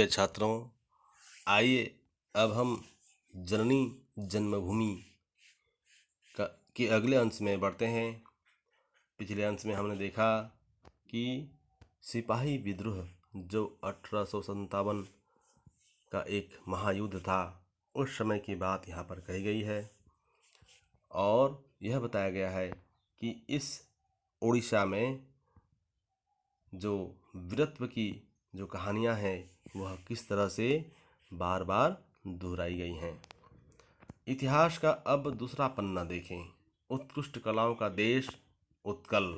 के छात्रों, आइए अब हम जननी जन्मभूमि के अगले अंश में बढ़ते हैं। पिछले अंश में हमने देखा कि सिपाही विद्रोह जो 1857 का एक महायुद्ध था, उस समय की बात यहाँ पर कही गई है और यह बताया गया है कि इस उड़ीसा में जो वीरत्व की जो कहानियाँ हैं वह किस तरह से बार बार दोहराई गई हैं। इतिहास का अब दूसरा पन्ना देखें। उत्कृष्ट कलाओं का देश उत्कल।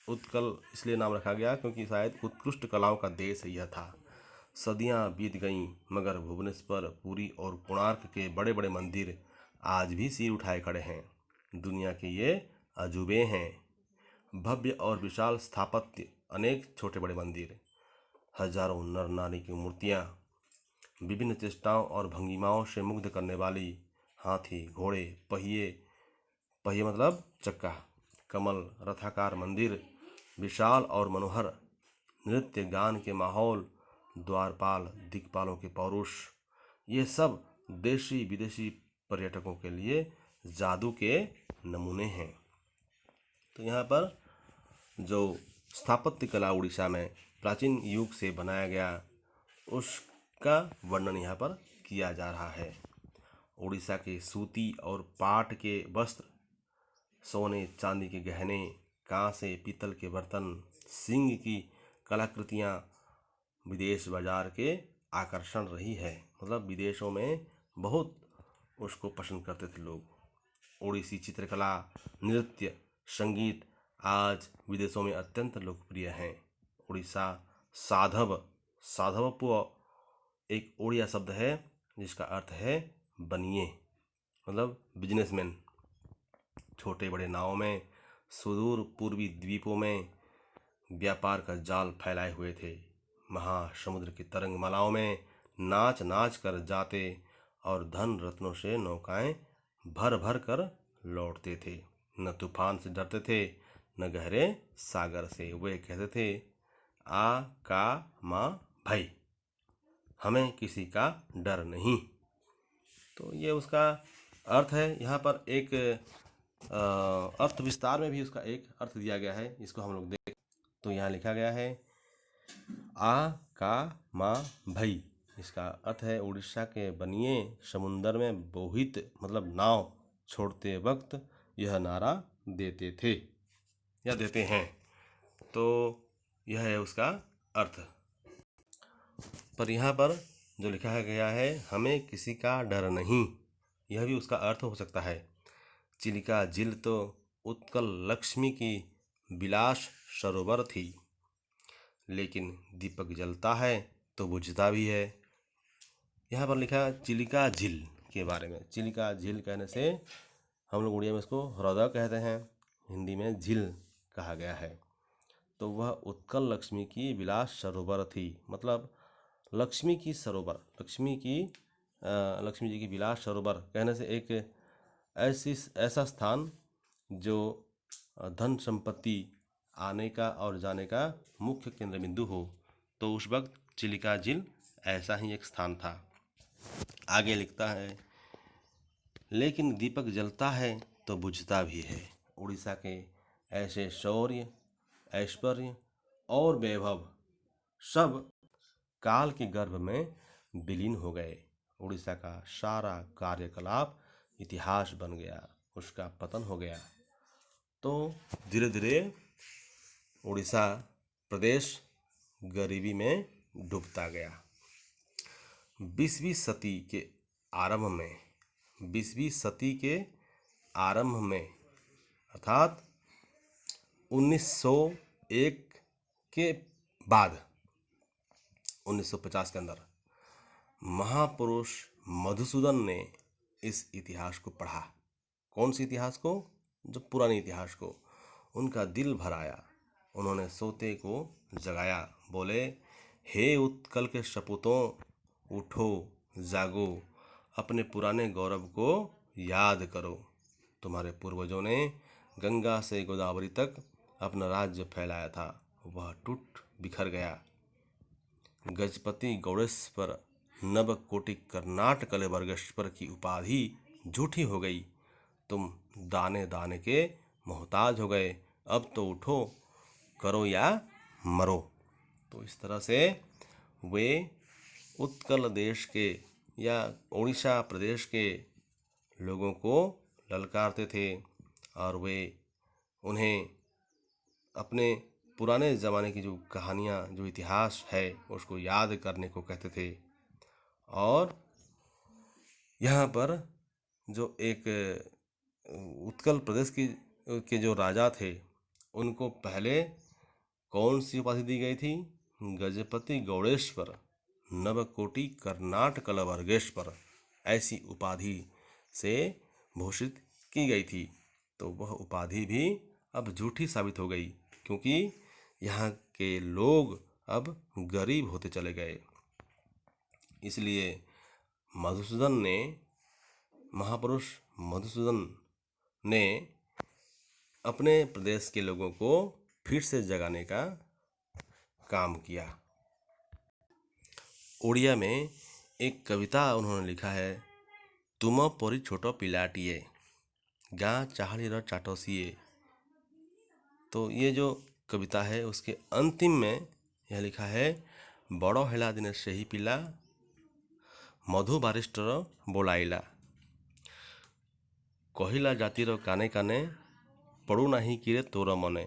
उत्कल इसलिए नाम रखा गया क्योंकि शायद उत्कृष्ट कलाओं का देश यह था। सदियां बीत गईं मगर भुवनेश्वर, पुरी और कोणार्क के बड़े बड़े मंदिर आज भी सिर उठाए खड़े हैं। दुनिया के ये अजूबे हैं। भव्य और विशाल स्थापत्य, अनेक छोटे बड़े मंदिर, हजारों नर नारी की मूर्तियाँ, विभिन्न चेष्टाओं और भंगिमाओं से मुग्ध करने वाली हाथी, घोड़े, पहिए मतलब चक्का, कमल, रथाकार मंदिर, विशाल और मनोहर नृत्य गान के माहौल, द्वारपाल दिक्पालों के पौरुष, ये सब देशी विदेशी पर्यटकों के लिए जादू के नमूने हैं। तो यहाँ पर जो स्थापत्य कला उड़ीसा में प्राचीन युग से बनाया गया उसका वर्णन यहाँ पर किया जा रहा है। उड़ीसा के सूती और पाट के वस्त्र, सोने चांदी के गहने, कांसे पीतल के बर्तन, सिंह की कलाकृतियाँ विदेश बाजार के आकर्षण रही है। मतलब विदेशों में बहुत उसको पसंद करते थे लोग। ओडिसी चित्रकला, नृत्य, संगीत आज विदेशों में अत्यंत लोकप्रिय हैं। उड़ीसा साधवपुर एक ओडिया शब्द है जिसका अर्थ है बनिए, मतलब बिजनेसमैन। छोटे बड़े नावों में सुदूर पूर्वी द्वीपों में व्यापार का जाल फैलाए हुए थे। महासमुद्र की तरंगमालाओं में नाच नाच कर जाते और धन रत्नों से नौकाएं भर भर कर लौटते थे। न तूफान से डरते थे न गहरे सागर से। वे कहते थे आ का माँ भई, हमें किसी का डर नहीं। तो ये उसका अर्थ है। यहाँ पर एक अर्थ विस्तार में भी उसका एक अर्थ दिया गया है, इसको हम लोग देख। तो यहाँ लिखा गया है आ का माँ भई, इसका अर्थ है उड़ीसा के बनिए समुंदर में बोहित मतलब नाव छोड़ते वक्त यह नारा देते थे या देते हैं। तो यह है उसका अर्थ। पर यहाँ पर जो लिखा गया है हमें किसी का डर नहीं, यह भी उसका अर्थ हो सकता है। चिलिका झील तो उत्कल लक्ष्मी की विलास सरोवर थी, लेकिन दीपक जलता है तो बुझता भी है। यहाँ पर लिखा चिलिका झील के बारे में। चिलिका झील कहने से हम लोग उड़िया में इसको ह्रद कहते हैं, हिंदी में झील कहा गया है। तो वह उत्कल लक्ष्मी की विलास सरोवर थी, मतलब लक्ष्मी की सरोवर, लक्ष्मी जी की विलास सरोवर कहने से एक ऐसा स्थान जो धन संपत्ति आने का और जाने का मुख्य केंद्र बिंदु हो। तो उस वक्त चिलिका झील ऐसा ही एक स्थान था। आगे लिखता है लेकिन दीपक जलता है तो बुझता भी है। उड़ीसा के ऐसे शौर्य, ऐश्वर्य और वैभव सब काल के गर्भ में विलीन हो गए। उड़ीसा का सारा कार्यकलाप इतिहास बन गया, उसका पतन हो गया। तो धीरे धीरे उड़ीसा प्रदेश गरीबी में डूबता गया। 20वीं सदी के आरंभ में अर्थात 1901 के बाद 1950 के अंदर महापुरुष मधुसूदन ने इस इतिहास को पढ़ा। कौन सी इतिहास को? जो पुराने इतिहास को। उनका दिल भर आया। उन्होंने सोते को जगाया, बोले हे उत्कल के सपूतों, उठो जागो, अपने पुराने गौरव को याद करो। तुम्हारे पूर्वजों ने गंगा से गोदावरी तक अपना राज्य फैलाया था, वह टूट बिखर गया। गजपति गौड़ेश्वर नवकोटि कर्नाट कलेबरगेश्वर की उपाधि झूठी हो गई। तुम दाने दाने के मोहताज हो गए, अब तो उठो, करो या मरो। तो इस तरह से वे उत्कल देश के या उड़ीसा प्रदेश के लोगों को ललकारते थे और वे उन्हें अपने पुराने ज़माने की जो कहानियाँ, जो इतिहास है, उसको याद करने को कहते थे। और यहाँ पर जो एक उत्कल प्रदेश की के जो राजा थे, उनको पहले कौन सी उपाधि दी गई थी? गजपति गौड़ेश्वर नवकोटि कर्नाट कलवर्गेश्वर, ऐसी उपाधि से भूषित की गई थी। तो वह उपाधि भी अब झूठी साबित हो गई, क्योंकि यहाँ के लोग अब गरीब होते चले गए। इसलिए मधुसूदन ने, महापुरुष मधुसूदन ने अपने प्रदेश के लोगों को फिर से जगाने का काम किया। उड़िया में एक कविता उन्होंने लिखा है, तुम परी छोटो पिलाटिए गाँ चाहड़ीर चाटोसिए। तो ये जो कविता है उसके अंतिम में यह लिखा है, बड़ो हेला दिने से ही पिला मधु बारिस्टर बोलाइला, कहिला जातिर काने काने पड़ू नहीं किरे तोर मने,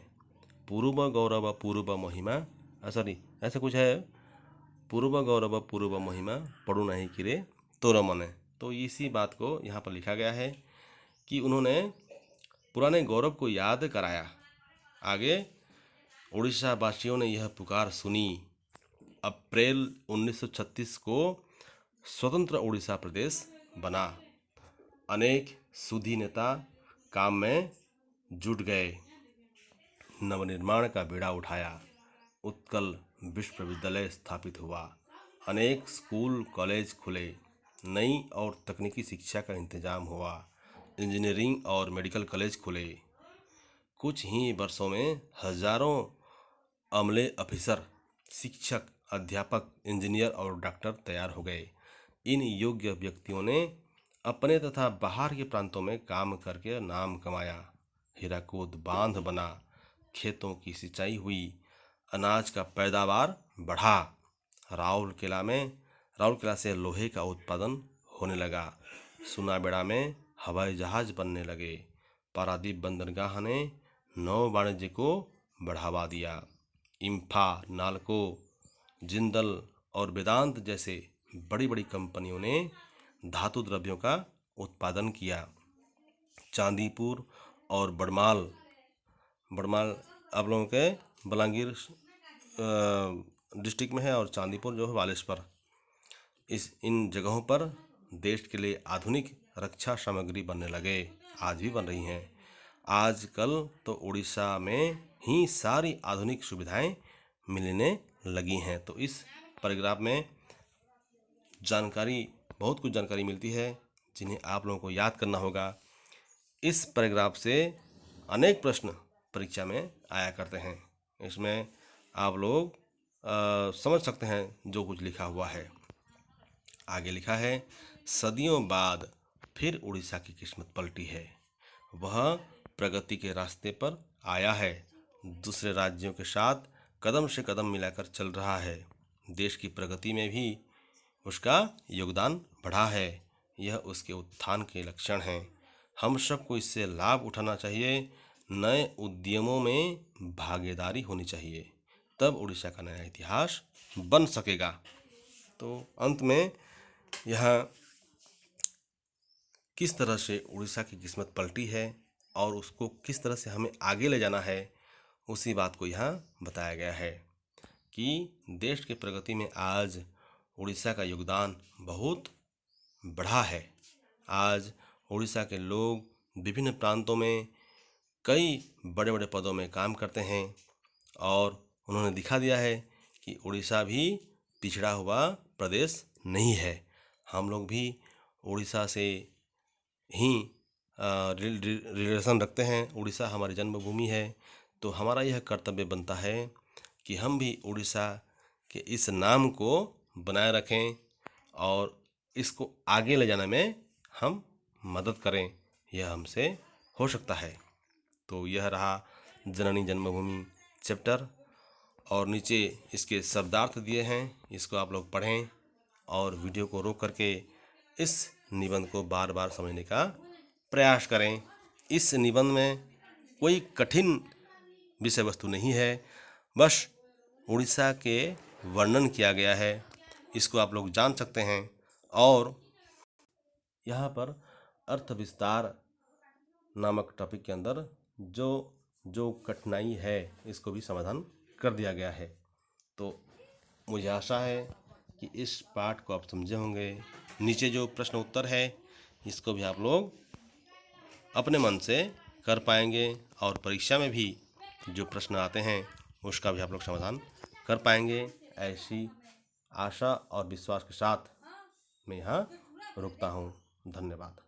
पूर्व गौरव पूर्व महिमा, सॉरी ऐसा कुछ है, पूर्व गौरव पूर्व महिमा पड़ू नहीं किरे तोर मने। तो इसी बात को यहाँ पर लिखा गया है कि उन्होंने पुराने गौरव को याद कराया। आगे उड़ीसा वासियों ने यह पुकार सुनी। अप्रैल 1936 को स्वतंत्र उड़ीसा प्रदेश बना। अनेक सुधी नेता काम में जुट गए, नवनिर्माण का बीड़ा उठाया, उत्कल विश्वविद्यालय स्थापित हुआ, अनेक स्कूल कॉलेज खुले, नई और तकनीकी शिक्षा का इंतजाम हुआ, इंजीनियरिंग और मेडिकल कॉलेज खुले। कुछ ही वर्षों में हजारों अमले, अफसर, शिक्षक, अध्यापक, इंजीनियर और डॉक्टर तैयार हो गए। इन योग्य व्यक्तियों ने अपने तथा बाहर के प्रांतों में काम करके नाम कमाया। हीराकुद बांध बना, खेतों की सिंचाई हुई, अनाज का पैदावार बढ़ा। राउरकेला से लोहे का उत्पादन होने लगा। सुनाबेड़ा में हवाई जहाज बनने लगे। पारादीप बंदरगाह ने नौ वाणिज्य को बढ़ावा दिया। इम्फा, नालको, जिंदल और वेदांत जैसे बड़ी बड़ी कंपनियों ने धातु द्रव्यों का उत्पादन किया। चांदीपुर और बड़माल आप लोगों के बलांगीर डिस्ट्रिक्ट में है और चांदीपुर जो है बालेश्वर, इन जगहों पर देश के लिए आधुनिक रक्षा सामग्री बनने लगे, आज भी बन रही हैं। आजकल तो उड़ीसा में ही सारी आधुनिक सुविधाएं मिलने लगी हैं। तो इस पैराग्राफ में बहुत कुछ जानकारी मिलती है, जिन्हें आप लोगों को याद करना होगा। इस पैराग्राफ से अनेक प्रश्न परीक्षा में आया करते हैं। इसमें आप लोग समझ सकते हैं जो कुछ लिखा हुआ है। आगे लिखा है, सदियों बाद फिर उड़ीसा की किस्मत पलटी है। वह प्रगति के रास्ते पर आया है, दूसरे राज्यों के साथ कदम से कदम मिलाकर चल रहा है। देश की प्रगति में भी उसका योगदान बढ़ा है। यह उसके उत्थान के लक्षण हैं। हम सबको इससे लाभ उठाना चाहिए। नए उद्यमों में भागीदारी होनी चाहिए, तब उड़ीसा का नया इतिहास बन सकेगा। तो अंत में यहाँ किस तरह से उड़ीसा की किस्मत पलटी है और उसको किस तरह से हमें आगे ले जाना है, उसी बात को यहाँ बताया गया है कि देश के प्रगति में आज उड़ीसा का योगदान बहुत बढ़ा है। आज उड़ीसा के लोग विभिन्न प्रांतों में कई बड़े बड़े पदों में काम करते हैं और उन्होंने दिखा दिया है कि उड़ीसा भी पिछड़ा हुआ प्रदेश नहीं है। हम लोग भी उड़ीसा से ही रिलेशन रखते हैं। उड़ीसा हमारी जन्मभूमि है, तो हमारा यह कर्तव्य बनता है कि हम भी उड़ीसा कि इस नाम को बनाए रखें और इसको आगे ले जाने में हम मदद करें, यह हमसे हो सकता है। तो यह रहा जननी जन्मभूमि चैप्टर, और नीचे इसके शब्दार्थ दिए हैं, इसको आप लोग पढ़ें और वीडियो को रोक करके इस निबंध को बार बार समझने का प्रयास करें। इस निबंध में कोई कठिन विषय वस्तु नहीं है, बस उड़ीसा के वर्णन किया गया है, इसको आप लोग जान सकते हैं। और यहाँ पर अर्थ विस्तार नामक टॉपिक के अंदर जो जो कठिनाई है इसको भी समाधान कर दिया गया है। तो मुझे आशा है कि इस पाठ को आप समझे होंगे। नीचे जो प्रश्न उत्तर है इसको भी आप लोग अपने मन से कर पाएंगे और परीक्षा में भी जो प्रश्न आते हैं उसका भी आप लोग समाधान कर पाएंगे। ऐसी आशा और विश्वास के साथ मैं यहाँ रुकता हूँ। धन्यवाद।